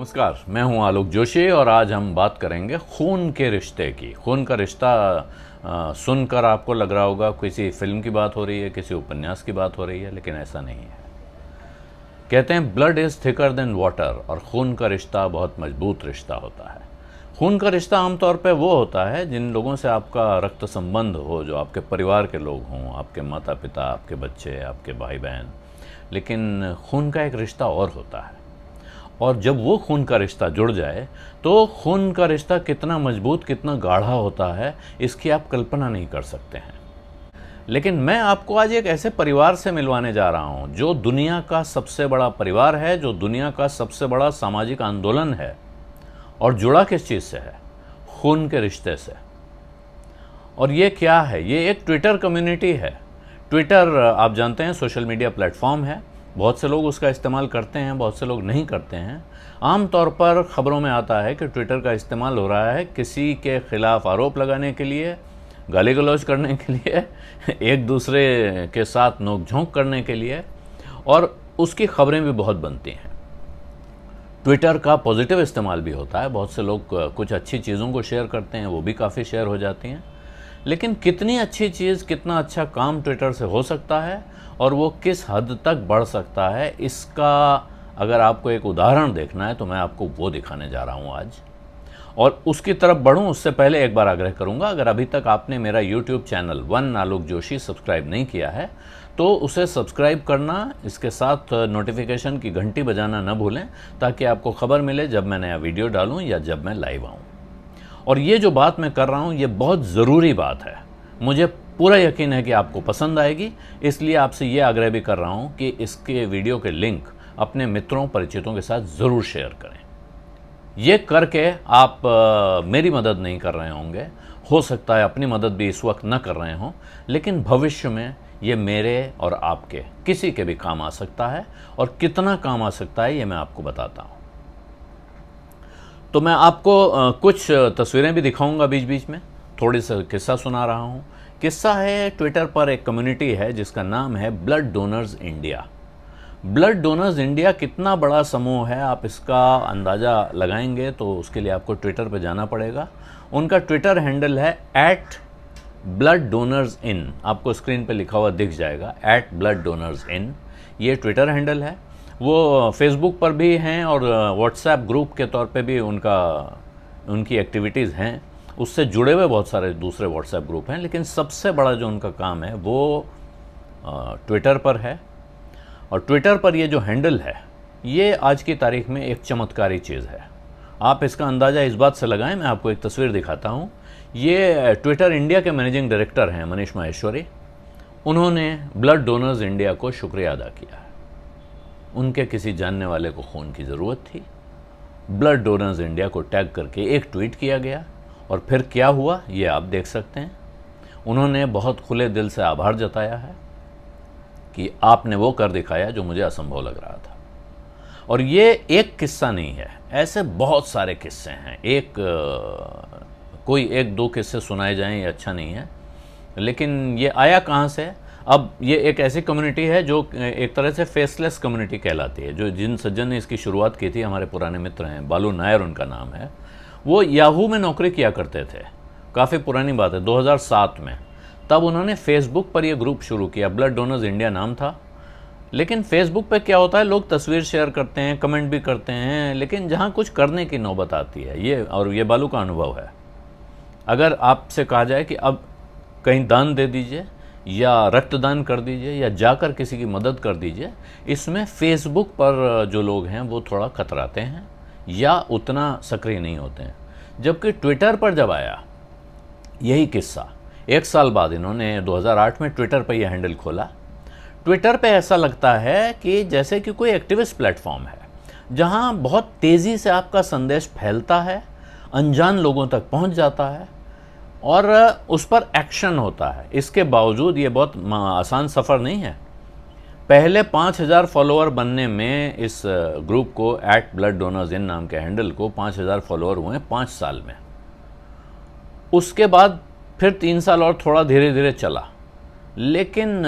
नमस्कार, मैं हूं आलोक जोशी और आज हम बात करेंगे खून के रिश्ते की। खून का रिश्ता सुनकर आपको लग रहा होगा किसी फिल्म की बात हो रही है, किसी उपन्यास की बात हो रही है, लेकिन ऐसा नहीं है। कहते हैं blood is thicker than water, और खून का रिश्ता बहुत मजबूत रिश्ता होता है। खून का रिश्ता आमतौर पे वो होता है जिन लोगों से आपका रक्त संबंध हो, जो आपके परिवार के लोग हों, आपके माता पिता, आपके बच्चे, आपके भाई बहन। लेकिन खून का एक रिश्ता और होता है, और जब वो खून का रिश्ता जुड़ जाए तो खून का रिश्ता कितना मजबूत, कितना गाढ़ा होता है, इसकी आप कल्पना नहीं कर सकते हैं। लेकिन मैं आपको आज एक ऐसे परिवार से मिलवाने जा रहा हूं जो दुनिया का सबसे बड़ा परिवार है, जो दुनिया का सबसे बड़ा सामाजिक आंदोलन है, और जुड़ा किस चीज़ से है? खून के रिश्ते से। और ये क्या है? ये एक ट्विटर कम्युनिटी है। ट्विटर आप जानते हैं सोशल मीडिया प्लेटफॉर्म है। बहुत से लोग उसका इस्तेमाल करते हैं, बहुत से लोग नहीं करते हैं। आम तौर पर खबरों में आता है कि ट्विटर का इस्तेमाल हो रहा है किसी के खिलाफ आरोप लगाने के लिए, गाली गलौज करने के लिए, एक दूसरे के साथ नोक-झोंक करने के लिए, और उसकी खबरें भी बहुत बनती हैं। ट्विटर का पॉजिटिव इस्तेमाल भी होता है। बहुत से लोग कुछ अच्छी चीज़ों को शेयर करते हैं, वो भी काफ़ी शेयर हो जाती हैं। लेकिन कितनी अच्छी चीज़, कितना अच्छा काम ट्विटर से हो सकता है और वो किस हद तक बढ़ सकता है, इसका अगर आपको एक उदाहरण देखना है तो मैं आपको वो दिखाने जा रहा हूँ आज। और उसकी तरफ बढ़ूँ उससे पहले एक बार आग्रह करूँगा, अगर अभी तक आपने मेरा यूट्यूब चैनल वन आलोक जोशी सब्सक्राइब नहीं किया है तो उसे सब्सक्राइब करना, इसके साथ नोटिफिकेशन की घंटी बजाना न भूलें, ताकि आपको खबर मिले जब मैं नया वीडियो डालूँ या जब मैं लाइव आऊँ। और ये जो बात मैं कर रहा हूँ ये बहुत ज़रूरी बात है, मुझे पूरा यकीन है कि आपको पसंद आएगी, इसलिए आपसे ये आग्रह भी कर रहा हूँ कि इसके वीडियो के लिंक अपने मित्रों परिचितों के साथ ज़रूर शेयर करें। ये करके आप मेरी मदद नहीं कर रहे होंगे, हो सकता है अपनी मदद भी इस वक्त न कर रहे हों, लेकिन भविष्य में ये मेरे और आपके किसी के भी काम आ सकता है, और कितना काम आ सकता है ये मैं आपको बताता हूँ। तो मैं आपको कुछ तस्वीरें भी दिखाऊंगा बीच बीच में, थोड़ी सा किस्सा सुना रहा हूँ। किस्सा है, ट्विटर पर एक कम्युनिटी है जिसका नाम है blood donors India. Blood donors India कितना बड़ा समूह है, आप इसका अंदाज़ा लगाएंगे तो उसके लिए आपको ट्विटर पर जाना पड़ेगा। उनका ट्विटर हैंडल है @blood-donors-in, आपको स्क्रीन पे लिखा हुआ दिख जाएगा, @blood-donors-in, ये ट्विटर हैंडल है। वो फेसबुक पर भी हैं और व्हाट्सएप ग्रुप के तौर पे भी उनकी एक्टिविटीज़ हैं। उससे जुड़े हुए बहुत सारे दूसरे व्हाट्सएप ग्रुप हैं, लेकिन सबसे बड़ा जो उनका काम है वो ट्विटर पर है। और ट्विटर पर ये जो हैंडल है ये आज की तारीख में एक चमत्कारी चीज़ है। आप इसका अंदाज़ा इस बात से लगाएं, मैं आपको एक तस्वीर दिखाता हूँ। ये ट्विटर इंडिया के मैनेजिंग डायरेक्टर हैं मनीष माहेश्वरी। उन्होंने ब्लड डोनर्स इंडिया को शुक्रिया अदा किया है। उनके किसी जानने वाले को खून की ज़रूरत थी, ब्लड डोनर्स इंडिया को टैग करके एक ट्वीट किया गया, और फिर क्या हुआ ये आप देख सकते हैं। उन्होंने बहुत खुले दिल से आभार जताया है कि आपने वो कर दिखाया जो मुझे असंभव लग रहा था। और ये एक किस्सा नहीं है, ऐसे बहुत सारे किस्से हैं। कोई एक दो किस्से सुनाए जाएं ये अच्छा नहीं है, लेकिन ये आया कहाँ से? अब ये एक ऐसी कम्युनिटी है जो एक तरह से फेसलेस कम्युनिटी कहलाती है। जो जिन सज्जन ने इसकी शुरुआत की थी, हमारे पुराने मित्र हैं, बालू नायर उनका नाम है। वो याहू में नौकरी किया करते थे, काफ़ी पुरानी बात है, 2007 में। तब उन्होंने फेसबुक पर यह ग्रुप शुरू किया, ब्लड डोनर्स इंडिया नाम था। लेकिन फेसबुक पे क्या होता है, लोग तस्वीर शेयर करते हैं, कमेंट भी करते हैं, लेकिन जहाँ कुछ करने की नौबत आती है, ये बालू का अनुभव है। अगर आपसे कहा जाए कि अब कहीं दान दे दीजिए या रक्तदान कर दीजिए या जाकर किसी की मदद कर दीजिए, इसमें फेसबुक पर जो लोग हैं वो थोड़ा कतराते हैं या उतना सक्रिय नहीं होते हैं। जबकि ट्विटर पर जब आया यही किस्सा, 1 साल बाद इन्होंने 2008 में ट्विटर पर यह हैंडल खोला। ट्विटर पे ऐसा लगता है कि जैसे कि कोई एक्टिविस्ट प्लेटफॉर्म है, जहां बहुत तेज़ी से आपका संदेश फैलता है, अनजान लोगों तक पहुंच जाता है और उस पर एक्शन होता है। इसके बावजूद ये बहुत आसान सफ़र नहीं है। पहले 5000 फॉलोअर बनने में इस ग्रुप को @blood-donors-in नाम के हैंडल को 5000 फॉलोअर हुए 5 साल में। उसके बाद फिर 3 साल और थोड़ा धीरे धीरे चला, लेकिन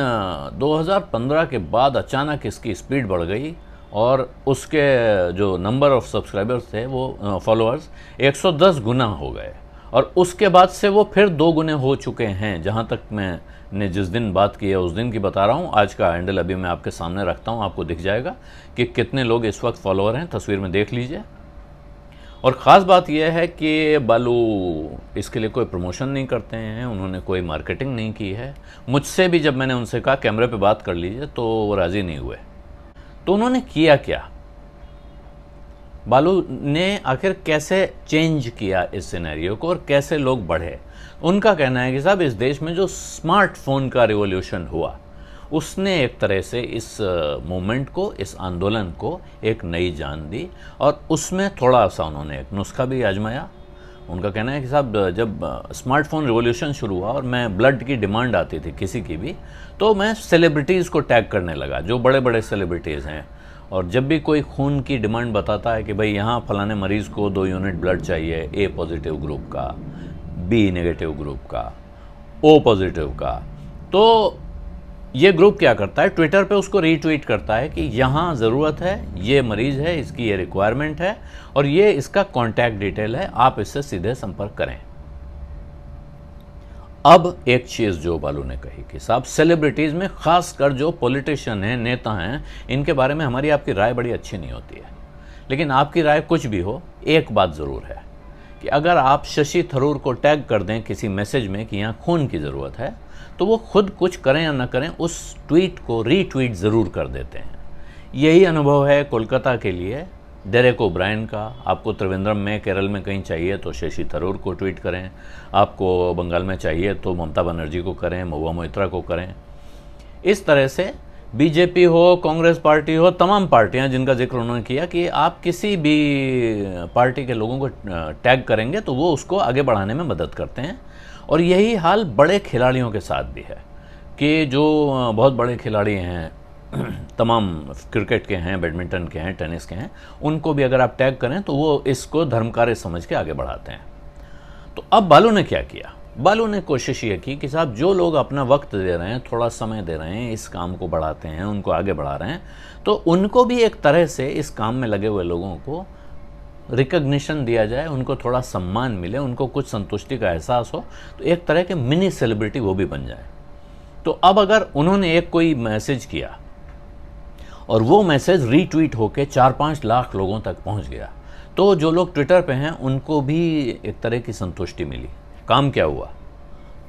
2015 के बाद अचानक इसकी स्पीड बढ़ गई और उसके जो नंबर ऑफ सब्सक्राइबर्स थे वो फॉलोअर्स 110 गुना हो गए। और उसके बाद से वो फिर 2 गुने हो चुके हैं। जहाँ तक मैंने जिस दिन बात की है उस दिन की बता रहा हूँ। आज का हैंडल अभी मैं आपके सामने रखता हूँ, आपको दिख जाएगा कि कितने लोग इस वक्त फॉलोअर हैं, तस्वीर में देख लीजिए। और ख़ास बात यह है कि बालू इसके लिए कोई प्रमोशन नहीं करते हैं, उन्होंने कोई मार्केटिंग नहीं की है। मुझसे भी जब मैंने उनसे कहा कैमरे पे बात कर लीजिए तो वो राज़ी नहीं हुए। तो उन्होंने किया क्या, बालू ने आखिर कैसे चेंज किया इस सिनेरियो को और कैसे लोग बढ़े। उनका कहना है कि साहब इस देश में जो स्मार्टफोन का रिवॉल्यूशन हुआ उसने एक तरह से इस मूवमेंट को, इस आंदोलन को एक नई जान दी और उसमें थोड़ा सा उन्होंने एक नुस्खा भी आजमाया। उनका कहना है कि साहब जब स्मार्टफोन रिवॉल्यूशन शुरू हुआ और मैं ब्लड की डिमांड आती थी किसी की भी, तो मैं सेलिब्रिटीज़ को टैग करने लगा, जो बड़े बड़े सेलिब्रिटीज़ हैं। और जब भी कोई खून की डिमांड बताता है कि भाई यहाँ फलाने मरीज़ को 2 यूनिट ब्लड चाहिए, ए पॉजिटिव ग्रुप का, बी नेगेटिव ग्रुप का, ओ पॉजिटिव का, तो ये ग्रुप क्या करता है, ट्विटर पे उसको रीट्वीट करता है कि यहाँ ज़रूरत है, ये मरीज़ है, इसकी ये रिक्वायरमेंट है और ये इसका कॉन्टैक्ट डिटेल है, आप इससे सीधे संपर्क करें। अब एक चीज़ जो बालू ने कही कि साहब सेलिब्रिटीज़ में खासकर जो पॉलिटिशियन हैं, नेता हैं, इनके बारे में हमारी आपकी राय बड़ी अच्छी नहीं होती है। लेकिन आपकी राय कुछ भी हो, एक बात ज़रूर है कि अगर आप शशि थरूर को टैग कर दें किसी मैसेज में कि यहाँ खून की ज़रूरत है, तो वो खुद कुछ करें या ना करें उस ट्वीट को रीट्वीट ज़रूर कर देते हैं। यही अनुभव है कोलकाता के लिए डेरेक ओब्रायन का। आपको त्रिवेंद्रम में, केरल में कहीं चाहिए तो शशि थरूर को ट्वीट करें, आपको बंगाल में चाहिए तो ममता बनर्जी को करें, महुआ मोइत्रा को करें। इस तरह से बीजेपी हो, कांग्रेस पार्टी हो, तमाम पार्टियां जिनका जिक्र उन्होंने किया कि आप किसी भी पार्टी के लोगों को टैग करेंगे तो वो उसको आगे बढ़ाने में मदद करते हैं। और यही हाल बड़े खिलाड़ियों के साथ भी है कि जो बहुत बड़े खिलाड़ी हैं, तमाम क्रिकेट के हैं, बैडमिंटन के हैं, टेनिस के हैं, उनको भी अगर आप टैग करें तो वो इसको धर्म कार्य समझ के आगे बढ़ाते हैं। तो अब बालू ने क्या किया, बालू ने कोशिश ये की कि साहब जो लोग अपना वक्त दे रहे हैं, थोड़ा समय दे रहे हैं, इस काम को बढ़ाते हैं, उनको आगे बढ़ा रहे हैं, तो उनको भी एक तरह से इस काम में लगे हुए लोगों को रिकग्निशन दिया जाए, उनको थोड़ा सम्मान मिले, उनको कुछ संतुष्टि का एहसास हो, तो एक तरह के मिनी सेलिब्रिटी वो भी बन जाए। तो अब अगर उन्होंने एक कोई मैसेज किया और वो मैसेज रीट्वीट होकर 4-5 लाख लोगों तक पहुंच गया, तो जो लोग ट्विटर पे हैं उनको भी एक तरह की संतुष्टि मिली। काम क्या हुआ,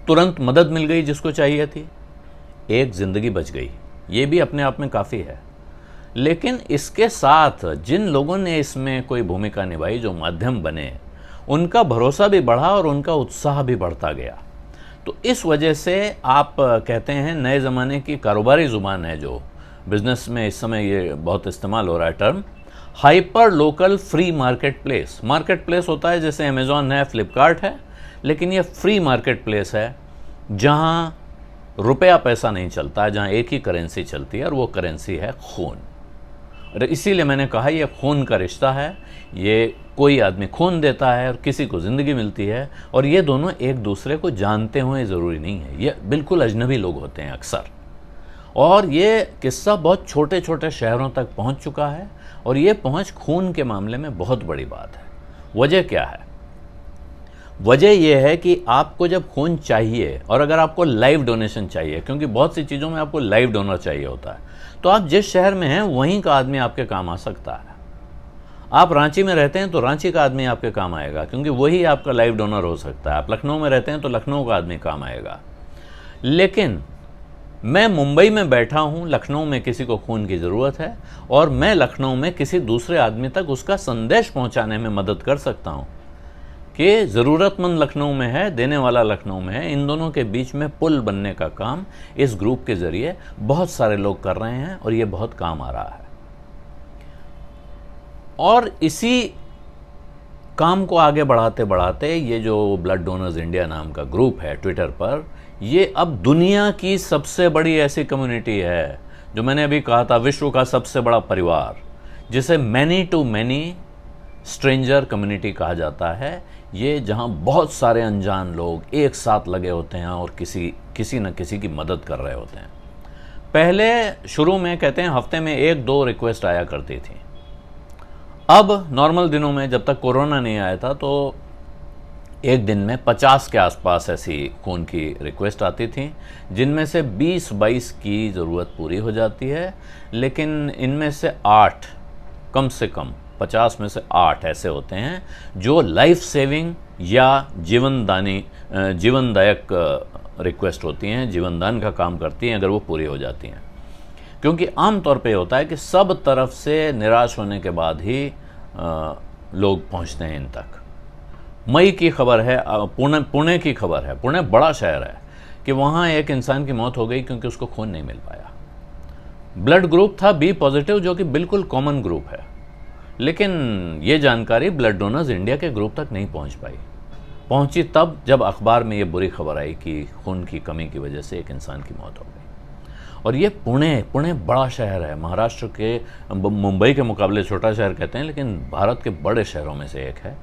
तुरंत मदद मिल गई जिसको चाहिए थी, एक ज़िंदगी बच गई, ये भी अपने आप में काफ़ी है। लेकिन इसके साथ जिन लोगों ने इसमें कोई भूमिका निभाई, जो माध्यम बने, उनका भरोसा भी बढ़ा और उनका उत्साह भी बढ़ता गया। तो इस वजह से आप कहते हैं नए ज़माने की कारोबारी ज़ुबान है जो बिज़नेस में इस समय ये बहुत इस्तेमाल हो रहा है term, hyper local free market place. Market place होता है जैसे अमेज़ॉन है, फ्लिपकार्ट है, लेकिन ये फ्री मार्केट प्लेस है जहाँ रुपया पैसा नहीं चलता है, जहाँ एक ही करेंसी चलती है और वो करेंसी है खून। और इसीलिए मैंने कहा ये खून का रिश्ता है, ये कोई आदमी खून देता है और किसी को ज़िंदगी मिलती है, और ये दोनों एक दूसरे को जानते हुए ज़रूरी नहीं है, ये बिल्कुल अजनबी लोग होते हैं अक्सर। और ये किस्सा बहुत छोटे छोटे शहरों तक पहुंच चुका है और ये पहुंच खून के मामले में बहुत बड़ी बात है। वजह क्या है, वजह यह है कि आपको जब खून चाहिए और अगर आपको लाइव डोनेशन चाहिए, क्योंकि बहुत सी चीज़ों में आपको लाइव डोनर चाहिए होता है, तो आप जिस शहर में हैं वहीं का आदमी आपके काम आ सकता है। आप रांची में रहते हैं तो रांची का आदमी आपके काम आएगा क्योंकि वही आपका लाइव डोनर हो सकता है। आप लखनऊ में रहते हैं तो लखनऊ का आदमी काम आएगा। लेकिन मैं मुंबई में बैठा हूं, लखनऊ में किसी को खून की ज़रूरत है और मैं लखनऊ में किसी दूसरे आदमी तक उसका संदेश पहुंचाने में मदद कर सकता हूं कि ज़रूरतमंद लखनऊ में है, देने वाला लखनऊ में है। इन दोनों के बीच में पुल बनने का काम इस ग्रुप के ज़रिए बहुत सारे लोग कर रहे हैं और ये बहुत काम आ रहा है। और इसी काम को आगे बढ़ाते बढ़ाते ये जो ब्लड डोनर्स इंडिया नाम का ग्रुप है ट्विटर पर, ये अब दुनिया की सबसे बड़ी ऐसी कम्युनिटी है, जो मैंने अभी कहा था विश्व का सबसे बड़ा परिवार, जिसे many to many stranger community कहा जाता है। ये जहां बहुत सारे अनजान लोग एक साथ लगे होते हैं और किसी न किसी की मदद कर रहे होते हैं। पहले शुरू में कहते हैं हफ्ते में 1-2 रिक्वेस्ट आया करती थी। अब नॉर्मल दिनों में, जब तक कोरोना नहीं आया था, तो एक दिन में 50 के आसपास ऐसी खून की रिक्वेस्ट आती थी, जिनमें से 20-22 की ज़रूरत पूरी हो जाती है। लेकिन इनमें से 8, कम से कम 50 में से 8 ऐसे होते हैं जो लाइफ सेविंग या जीवनदायक रिक्वेस्ट होती हैं, जीवनदान का काम करती हैं, अगर वो पूरी हो जाती हैं। क्योंकि आम तौर पे होता है कि सब तरफ से निराश होने के बाद ही लोग पहुंचते हैं इन तक। मई की खबर है, पुणे की खबर है, पुणे बड़ा शहर है, कि वहाँ एक इंसान की मौत हो गई क्योंकि उसको खून नहीं मिल पाया। ब्लड ग्रुप था बी पॉजिटिव, जो कि बिल्कुल कॉमन ग्रुप है, लेकिन ये जानकारी ब्लड डोनर्स इंडिया के ग्रुप तक नहीं पहुँच पाई। पहुँची तब जब अखबार में ये बुरी खबर आई कि खून की कमी की वजह से एक इंसान की मौत हो गई। और ये पुणे बड़ा शहर है, महाराष्ट्र के, मुंबई के मुकाबले छोटा शहर कहते हैं, लेकिन भारत के बड़े शहरों में से एक है।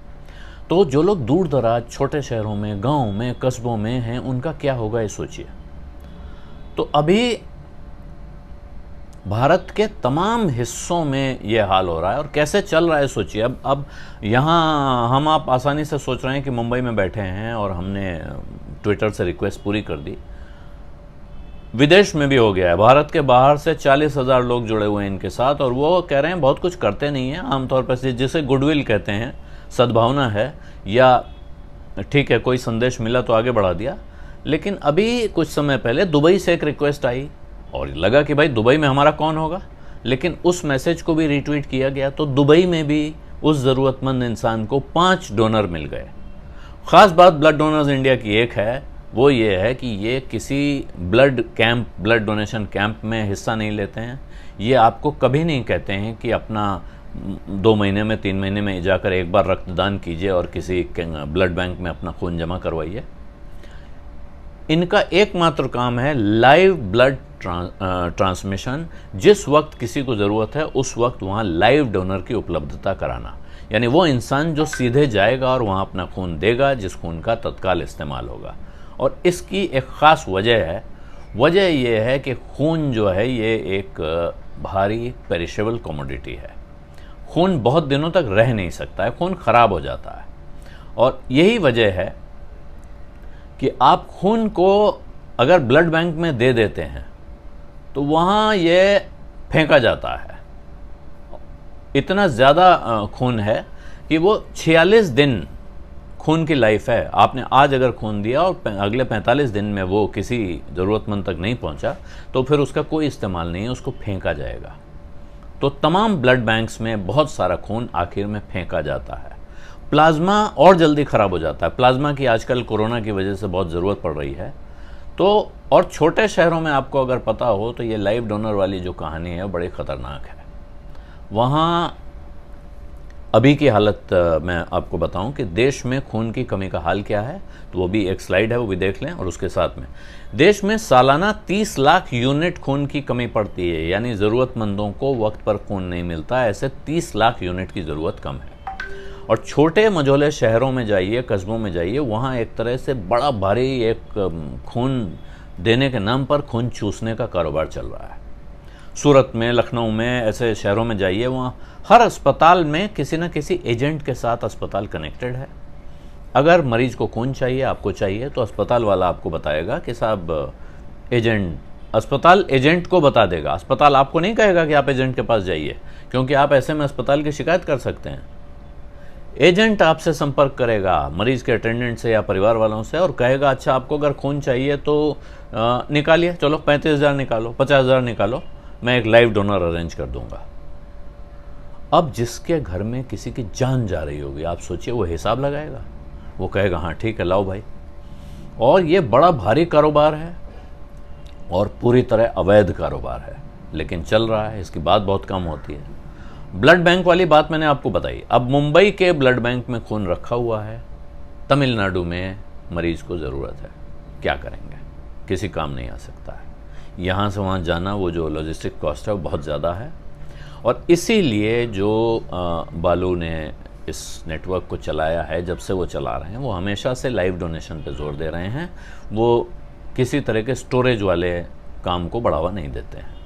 तो जो लोग दूर दराज छोटे शहरों में, गांव में, कस्बों में हैं, उनका क्या होगा ये सोचिए। तो अभी भारत के तमाम हिस्सों में ये हाल हो रहा है, और कैसे चल रहा है सोचिए। अब यहाँ हम आप आसानी से सोच रहे हैं कि मुंबई में बैठे हैं और हमने ट्विटर से रिक्वेस्ट पूरी कर दी। विदेश में भी हो गया है, भारत के बाहर से 40,000 लोग जुड़े हुए हैं इनके साथ, और वो कह रहे हैं बहुत कुछ करते नहीं हैं, आमतौर पर जिसे गुडविल कहते हैं, सद्भावना है, या ठीक है कोई संदेश मिला तो आगे बढ़ा दिया। लेकिन अभी कुछ समय पहले दुबई से एक रिक्वेस्ट आई, और लगा कि भाई दुबई में हमारा कौन होगा, लेकिन उस मैसेज को भी रीट्वीट किया गया, तो दुबई में भी उस ज़रूरतमंद इंसान को 5 डोनर मिल गए। ख़ास बात ब्लड डोनर्स इंडिया की एक है, वो ये है कि ये किसी ब्लड डोनेशन कैंप में हिस्सा नहीं लेते हैं। ये आपको कभी नहीं कहते हैं कि अपना 2 महीने में, 3 महीने में जाकर एक बार रक्तदान कीजिए और किसी ब्लड बैंक में अपना खून जमा करवाइए। इनका एकमात्र काम है लाइव ब्लड ट्रांसमिशन। जिस वक्त किसी को ज़रूरत है उस वक्त वहाँ लाइव डोनर की उपलब्धता कराना, यानी वो इंसान जो सीधे जाएगा और वहाँ अपना खून देगा, जिस खून का तत्काल इस्तेमाल होगा। और इसकी एक ख़ास वजह है, वजह यह है कि खून जो है ये एक भारी पेरिशेबल कमोडिटी है। खून बहुत दिनों तक रह नहीं सकता है, खून ख़राब हो जाता है, और यही वजह है कि आप खून को अगर ब्लड बैंक में दे देते हैं तो वहाँ ये फेंका जाता है। इतना ज़्यादा खून है कि वो 46 दिन खून की लाइफ है। आपने आज अगर खून दिया और अगले 45 दिन में वो किसी ज़रूरतमंद तक नहीं पहुंचा, तो फिर उसका कोई इस्तेमाल नहीं है, उसको फेंका जाएगा। तो तमाम ब्लड बैंक्स में बहुत सारा खून आखिर में फेंका जाता है। प्लाज्मा और जल्दी ख़राब हो जाता है। प्लाज्मा की आजकल कोरोना की वजह से बहुत ज़रूरत पड़ रही है। तो और छोटे शहरों में आपको अगर पता हो तो ये लाइव डोनर वाली जो कहानी है बड़ी ख़तरनाक है। वहाँ अभी की हालत मैं आपको बताऊं कि देश में खून की कमी का हाल क्या है, तो वो भी एक स्लाइड है, वो भी देख लें। और उसके साथ में देश में सालाना 30 लाख यूनिट खून की कमी पड़ती है, यानी ज़रूरतमंदों को वक्त पर खून नहीं मिलता। ऐसे 30 लाख यूनिट की ज़रूरत कम है। और छोटे मझोले शहरों में जाइए, कस्बों में जाइए, वहाँ एक तरह से बड़ा भारी एक खून देने के नाम पर खून चूसने का कारोबार चल रहा है। सूरत में, लखनऊ में, ऐसे शहरों में जाइए, वहाँ हर अस्पताल में किसी न किसी एजेंट के साथ अस्पताल कनेक्टेड है। अगर मरीज को खून चाहिए, आपको चाहिए, तो अस्पताल वाला आपको बताएगा कि साहब अस्पताल एजेंट को बता देगा। अस्पताल आपको नहीं कहेगा कि आप एजेंट के पास जाइए, क्योंकि आप ऐसे में अस्पताल की शिकायत कर सकते हैं। एजेंट आपसे संपर्क करेगा मरीज के अटेंडेंट से या परिवार वालों से, और कहेगा अच्छा आपको अगर खून चाहिए तो निकालिए, चलो 35,000 निकालो, 50,000 निकालो, मैं एक लाइव डोनर अरेंज कर दूंगा। अब जिसके घर में किसी की जान जा रही होगी, आप सोचिए वो हिसाब लगाएगा, वो कहेगा हाँ ठीक है लाओ भाई। और ये बड़ा भारी कारोबार है और पूरी तरह अवैध कारोबार है, लेकिन चल रहा है। इसकी बात बहुत कम होती है। ब्लड बैंक वाली बात मैंने आपको बताई। अब मुंबई के ब्लड बैंक में खून रखा हुआ है, तमिलनाडु में मरीज को ज़रूरत है, क्या करेंगे, किसी काम नहीं आ सकता है। यहाँ से वहाँ जाना, वो जो लॉजिस्टिक कॉस्ट है वो बहुत ज़्यादा है। और इसीलिए जो बालू ने इस नेटवर्क को चलाया है, जब से वो चला रहे हैं, वो हमेशा से लाइव डोनेशन पे जोर दे रहे हैं। वो किसी तरह के स्टोरेज वाले काम को बढ़ावा नहीं देते हैं।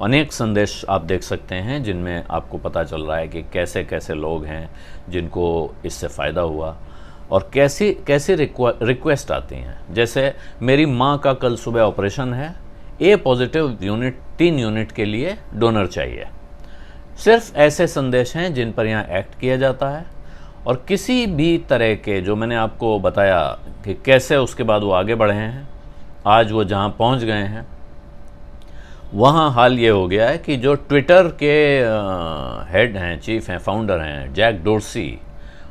अनेक संदेश आप देख सकते हैं जिनमें आपको पता चल रहा है कि कैसे कैसे लोग हैं जिनको इससे फ़ायदा हुआ और कैसी कैसी रिक्वेस्ट आती हैं। जैसे मेरी माँ का कल सुबह ऑपरेशन है, ए पॉजिटिव यूनिट 3 यूनिट के लिए डोनर चाहिए। सिर्फ ऐसे संदेश हैं जिन पर यहाँ एक्ट किया जाता है और किसी भी तरह के, जो मैंने आपको बताया कि कैसे उसके बाद वो आगे बढ़े हैं, आज वो जहाँ पहुँच गए हैं, वहाँ हाल ये हो गया है कि जो ट्विटर के हेड हैं, चीफ हैं, फाउंडर हैं, जैक डोर्सी,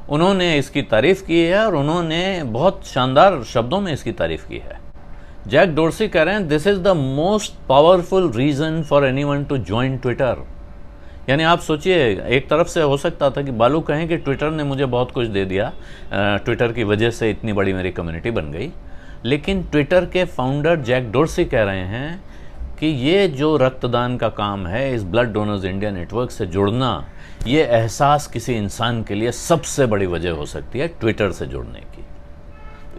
उन्होंने इसकी तारीफ़ की है और उन्होंने बहुत शानदार शब्दों में इसकी तारीफ़ की है। जैक डोर्सी कह रहे हैं this is the most powerful reason for anyone to join Twitter. यानी आप सोचिए, एक तरफ से हो सकता था कि बालू कहें कि ट्विटर ने मुझे बहुत कुछ दे दिया, ट्विटर की वजह से इतनी बड़ी मेरी कम्युनिटी बन गई, लेकिन ट्विटर के फाउंडर जैक डोर्सी कह रहे हैं कि ये जो रक्तदान का काम है, इस ब्लड डोनर्स इंडिया नेटवर्क से जुड़ना, ये एहसास किसी इंसान के लिए सबसे बड़ी वजह हो सकती है ट्विटर से जुड़ने की।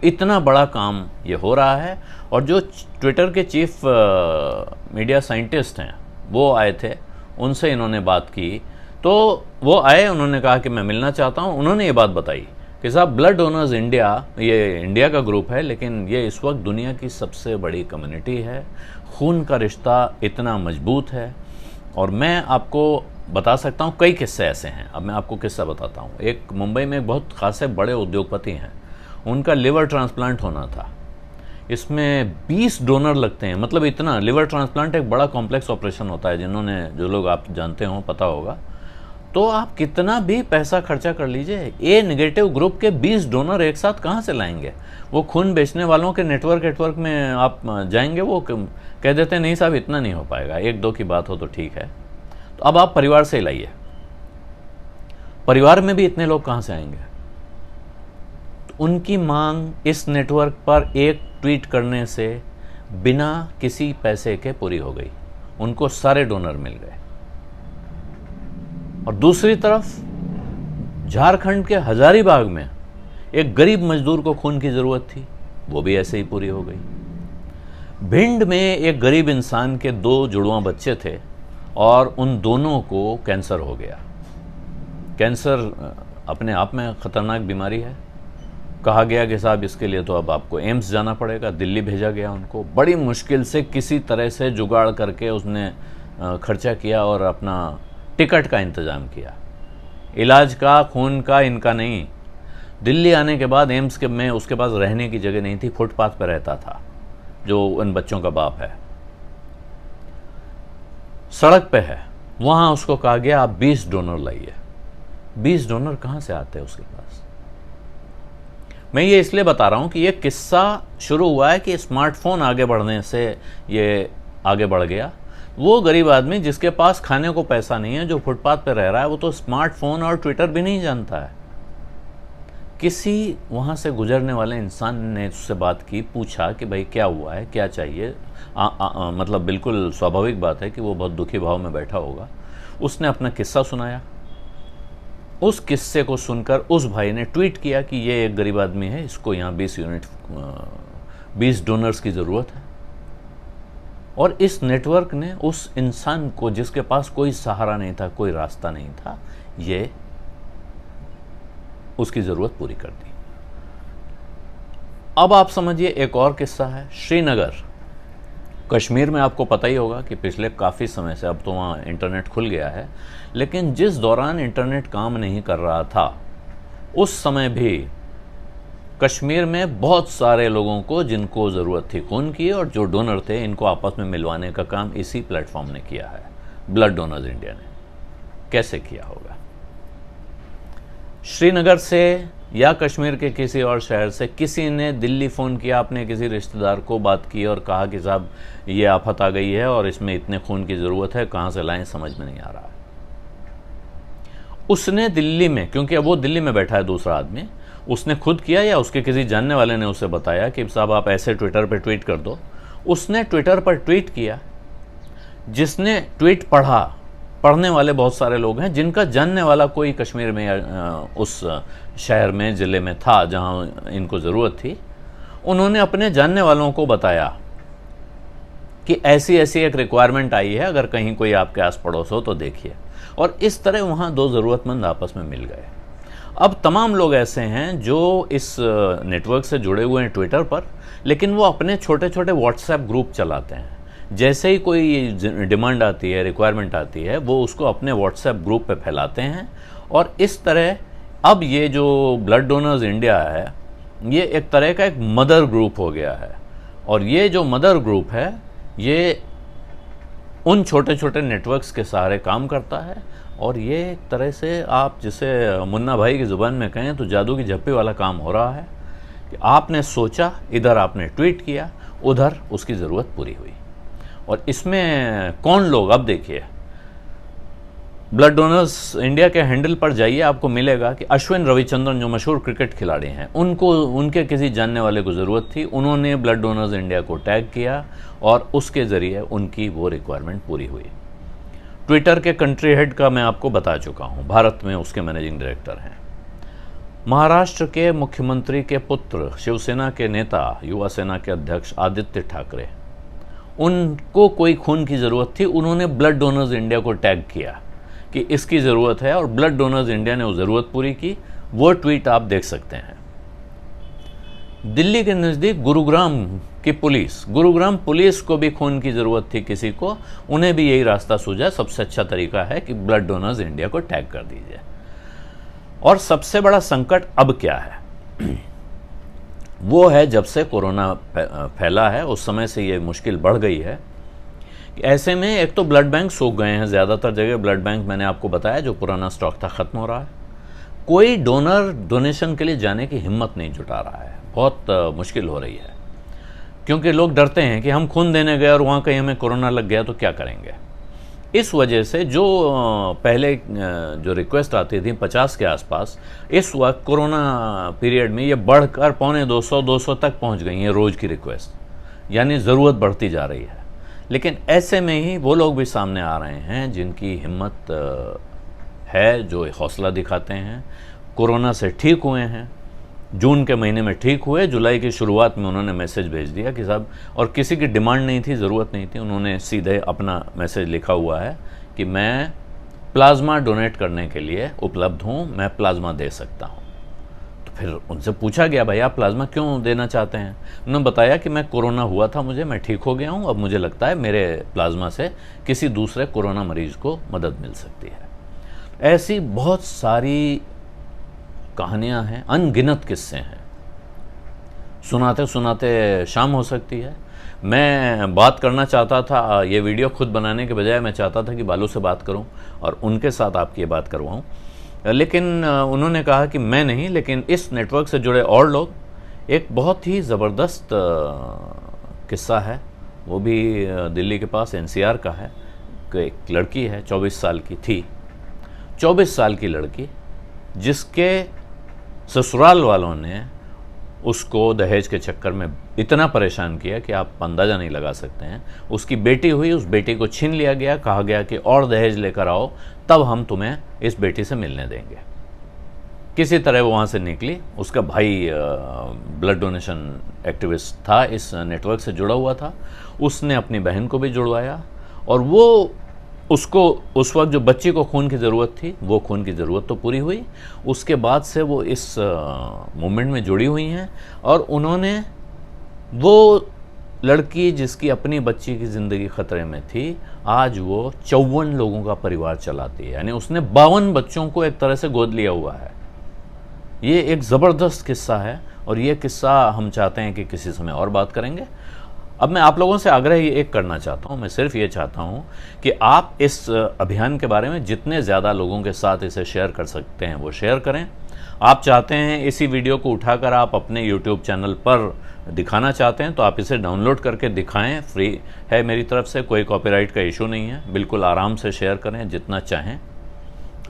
इतना बड़ा काम ये हो रहा है। और जो ट्विटर के चीफ मीडिया साइंटिस्ट हैं वो आए थे, उनसे इन्होंने बात की, तो वो आए, उन्होंने कहा कि मैं मिलना चाहता हूँ। उन्होंने ये बात बताई कि साहब ब्लड डोनर्स इंडिया, ये इंडिया का ग्रुप है लेकिन ये इस वक्त दुनिया की सबसे बड़ी कम्युनिटी है, खून का रिश्ता इतना मजबूत है। और मैं आपको बता सकता हूँ कई किस्से ऐसे हैं। अब मैं आपको किस्सा बताता हूँ। एक मुंबई में एक बहुत खासे बड़े उद्योगपति हैं, उनका लिवर ट्रांसप्लांट होना था। इसमें 20 डोनर लगते हैं, मतलब इतना। लिवर ट्रांसप्लांट एक बड़ा कॉम्प्लेक्स ऑपरेशन होता है, जो लोग आप जानते हो पता होगा। तो आप कितना भी पैसा खर्चा कर लीजिए, ए नेगेटिव ग्रुप के 20 डोनर एक साथ कहाँ से लाएंगे? वो खून बेचने वालों के नेटवर्क में आप जाएंगे, वो कह देते हैं नहीं साहब इतना नहीं हो पाएगा, 1-2 की बात हो तो ठीक है। तो अब आप परिवार से ही लाइए, परिवार में भी इतने लोग कहाँ से आएंगे? तो उनकी मांग इस नेटवर्क पर एक ट्वीट करने से बिना किसी पैसे के पूरी हो गई, उनको सारे डोनर मिल गए। और दूसरी तरफ झारखंड के हजारीबाग में एक गरीब मजदूर को खून की ज़रूरत थी, वो भी ऐसे ही पूरी हो गई। भिंड में एक गरीब इंसान के 2 जुड़वां बच्चे थे और उन दोनों को कैंसर हो गया। कैंसर अपने आप में ख़तरनाक बीमारी है। कहा गया कि साहब इसके लिए तो अब आपको एम्स जाना पड़ेगा। दिल्ली भेजा गया उनको, बड़ी मुश्किल से किसी तरह से जुगाड़ करके उसने खर्चा किया और अपना टिकट का इंतज़ाम किया। इलाज का, खून का इनका नहीं। दिल्ली आने के बाद एम्स के में उसके पास रहने की जगह नहीं थी, फुटपाथ पर रहता था, जो उन बच्चों का बाप है, सड़क पे है। वहाँ उसको कहा गया आप 20 डोनर लाइए। 20 डोनर कहाँ से आते हैं उसके पास? मैं ये इसलिए बता रहा हूँ कि ये किस्सा शुरू हुआ है कि स्मार्टफोन आगे बढ़ने से ये आगे बढ़ गया। वो गरीब आदमी जिसके पास खाने को पैसा नहीं है, जो फुटपाथ पे रह रहा है, वो तो स्मार्टफोन और ट्विटर भी नहीं जानता है। किसी वहाँ से गुजरने वाले इंसान ने उससे बात की, पूछा कि भाई क्या हुआ है, क्या चाहिए। मतलब बिल्कुल स्वाभाविक बात है कि वो बहुत दुखी भाव में बैठा होगा। उसने अपना किस्सा सुनाया। उस किस्से को सुनकर उस भाई ने ट्वीट किया कि ये एक गरीब आदमी है, इसको यहाँ 20 डोनर्स की ज़रूरत है। और इस नेटवर्क ने उस इंसान को, जिसके पास कोई सहारा नहीं था, कोई रास्ता नहीं था, ये उसकी ज़रूरत पूरी कर दी। अब आप समझिए एक और किस्सा है। श्रीनगर, कश्मीर में आपको पता ही होगा कि पिछले काफ़ी समय से, अब तो वहाँ इंटरनेट खुल गया है, लेकिन जिस दौरान इंटरनेट काम नहीं कर रहा था, उस समय भी कश्मीर में बहुत सारे लोगों को जिनको ज़रूरत थी खून की, और जो डोनर थे, इनको आपस में मिलवाने का काम इसी प्लेटफॉर्म ने किया है, ब्लड डोनर्स इंडिया ने। कैसे किया होगा? श्रीनगर से या कश्मीर के किसी और शहर से किसी ने दिल्ली फ़ोन किया, अपने किसी रिश्तेदार को बात की और कहा कि साहब ये आफत आ गई है और इसमें इतने खून की ज़रूरत है, कहाँ से लाएं समझ में नहीं आ रहा। उसने दिल्ली में, क्योंकि वो दिल्ली में बैठा है दूसरा आदमी, उसने खुद किया या उसके किसी जानने वाले ने उसे बताया कि साहब आप ऐसे ट्विटर पर ट्वीट कर दो। उसने ट्विटर पर ट्वीट किया। जिसने ट्वीट पढ़ने वाले बहुत सारे लोग हैं जिनका जानने वाला कोई कश्मीर में या उस शहर में, ज़िले में था जहां इनको ज़रूरत थी। उन्होंने अपने जानने वालों को बताया कि ऐसी ऐसी एक रिक्वायरमेंट आई है, अगर कहीं कोई आपके आस पड़ोस हो तो देखिए। और इस तरह वहाँ दो ज़रूरतमंद आपस में मिल गए। अब तमाम लोग ऐसे हैं जो इस नेटवर्क से जुड़े हुए हैं ट्विटर पर, लेकिन वो अपने छोटे छोटे व्हाट्सएप ग्रुप चलाते हैं। जैसे ही कोई डिमांड आती है, रिक्वायरमेंट आती है, वो उसको अपने व्हाट्सएप ग्रुप पे फैलाते हैं। और इस तरह अब ये जो ब्लड डोनर्स इंडिया है, ये एक तरह का एक मदर ग्रुप हो गया है। और ये जो मदर ग्रुप है, ये उन छोटे छोटे नेटवर्क्स के सहारे काम करता है। और ये एक तरह से आप जिसे मुन्ना भाई की ज़ुबान में कहें तो जादू की झप्पी वाला काम हो रहा है कि आपने सोचा, इधर आपने ट्वीट किया, उधर उसकी ज़रूरत पूरी हुई। और इसमें कौन लोग, अब देखिए, ब्लड डोनर्स इंडिया के हैंडल पर जाइए, आपको मिलेगा कि अश्विन रविचंद्रन जो मशहूर क्रिकेट खिलाड़ी हैं, उनके किसी जानने वाले को ज़रूरत थी, उन्होंने ब्लड डोनर्स इंडिया को टैग किया और उसके ज़रिए उनकी वो रिक्वायरमेंट पूरी हुई। ट्विटर के कंट्री हेड का मैं आपको बता चुका हूँ, भारत में उसके मैनेजिंग डायरेक्टर हैं। महाराष्ट्र के मुख्यमंत्री के पुत्र, शिवसेना के नेता, युवा सेना के अध्यक्ष आदित्य ठाकरे, उनको कोई खून की ज़रूरत थी, उन्होंने ब्लड डोनर्स इंडिया को टैग किया कि इसकी ज़रूरत है, और ब्लड डोनर्स इंडिया ने वो ज़रूरत पूरी की। वो ट्वीट आप देख सकते हैं। दिल्ली के नज़दीक गुरुग्राम की गुरुग्राम पुलिस को भी खून की ज़रूरत थी किसी को, उन्हें भी यही रास्ता सूझा, सबसे अच्छा तरीका है कि ब्लड डोनर्स इंडिया को टैग कर दीजिए। और सबसे बड़ा संकट अब क्या है, वो है जब से कोरोना फैला है उस समय से ये मुश्किल बढ़ गई है। ऐसे में एक तो ब्लड बैंक सूख गए हैं, ज़्यादातर जगह ब्लड बैंक, मैंने आपको बताया, जो पुराना स्टॉक था ख़त्म हो रहा है। कोई डोनर डोनेशन के लिए जाने की हिम्मत नहीं जुटा रहा है, बहुत मुश्किल हो रही है, क्योंकि लोग डरते हैं कि हम खून देने गए और वहाँ कहीं हमें कोरोना लग गया तो क्या करेंगे। इस वजह से जो पहले जो रिक्वेस्ट आती थी 50 के आसपास, इस वक्त कोरोना पीरियड में ये बढ़कर 250 तक पहुँच गई हैं रोज़ की रिक्वेस्ट, यानी ज़रूरत बढ़ती जा रही है। लेकिन ऐसे में ही वो लोग भी सामने आ रहे हैं जिनकी हिम्मत है, जो हौसला दिखाते हैं, कोरोना से ठीक हुए हैं, जून के महीने में ठीक हुए, जुलाई की शुरुआत में उन्होंने मैसेज भेज दिया कि साहब, और किसी की डिमांड नहीं थी, ज़रूरत नहीं थी, उन्होंने सीधे अपना मैसेज लिखा हुआ है कि मैं प्लाज्मा डोनेट करने के लिए उपलब्ध हूँ, मैं प्लाज्मा दे सकता हूँ। तो फिर उनसे पूछा गया, भाई आप प्लाज्मा क्यों देना चाहते हैं? उन्होंने बताया कि मैं कोरोना हुआ था मुझे, मैं ठीक हो गया हूँ, अब मुझे लगता है मेरे प्लाज्मा से किसी दूसरे कोरोना मरीज़ को मदद मिल सकती है। ऐसी बहुत सारी कहानियाँ हैं, अनगिनत किस्से हैं, सुनाते सुनाते शाम हो सकती है। मैं बात करना चाहता था, ये वीडियो खुद बनाने के बजाय मैं चाहता था कि बालू से बात करूं और उनके साथ आपकी ये बात करवाऊं, लेकिन उन्होंने कहा कि मैं नहीं, लेकिन इस नेटवर्क से जुड़े और लोग। एक बहुत ही ज़बरदस्त किस्सा है, वो भी दिल्ली के पास NCR का है। एक लड़की है, 24 साल की थी, 24 साल की लड़की, जिसके ससुराल वालों ने उसको दहेज के चक्कर में इतना परेशान किया कि आप अंदाज़ा नहीं लगा सकते हैं। उसकी बेटी हुई, उस बेटी को छीन लिया गया, कहा गया कि और दहेज लेकर आओ तब हम तुम्हें इस बेटी से मिलने देंगे। किसी तरह वो वहाँ से निकली। उसका भाई ब्लड डोनेशन एक्टिविस्ट था, इस नेटवर्क से जुड़ा हुआ था, उसने अपनी बहन को भी जुड़वाया, और वो उसको उस वक्त जो बच्ची को खून की ज़रूरत थी, वो खून की ज़रूरत तो पूरी हुई। उसके बाद से वो इस मूवमेंट में जुड़ी हुई हैं, और उन्होंने, वो लड़की जिसकी अपनी बच्ची की ज़िंदगी ख़तरे में थी, आज वो 54 लोगों का परिवार चलाती है, यानी उसने 52 बच्चों को एक तरह से गोद लिया हुआ है। ये एक ज़बरदस्त किस्सा है, और ये किस्सा हम चाहते हैं कि किसी समय और बात करेंगे। अब मैं आप लोगों से आग्रह ये एक करना चाहता हूँ, मैं सिर्फ ये चाहता हूँ कि आप इस अभियान के बारे में जितने ज़्यादा लोगों के साथ इसे शेयर कर सकते हैं वो शेयर करें। आप चाहते हैं इसी वीडियो को उठाकर आप अपने YouTube चैनल पर दिखाना चाहते हैं तो आप इसे डाउनलोड करके दिखाएं, फ्री है मेरी तरफ से, कोई कॉपीराइट का इशू नहीं है, बिल्कुल आराम से शेयर करें जितना चाहें।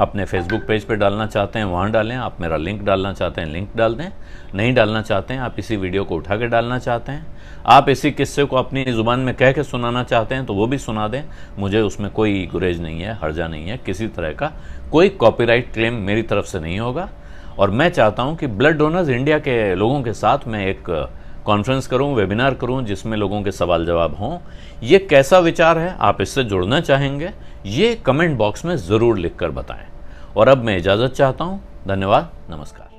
अपने फेसबुक पेज पे डालना चाहते हैं वहाँ डालें, आप मेरा लिंक डालना चाहते हैं लिंक डाल दें, नहीं डालना चाहते हैं आप इसी वीडियो को उठा के डालना चाहते हैं, आप इसी किस्से को अपनी ज़ुबान में कह के सुनाना चाहते हैं तो वो भी सुना दें, मुझे उसमें कोई गुरेज नहीं है, हर्जा नहीं है, किसी तरह का कोई कॉपीराइट क्लेम मेरी तरफ से नहीं होगा। और मैं चाहता हूँ कि ब्लड डोनर्स इंडिया के लोगों के साथ मैं एक कॉन्फ्रेंस करूं, वेबिनार करूं जिसमें लोगों के सवाल जवाब हों। ये कैसा विचार है, आप इससे जुड़ना चाहेंगे, ये कमेंट बॉक्स में ज़रूर लिखकर बताएं। और अब मैं इजाज़त चाहता हूं। धन्यवाद, नमस्कार।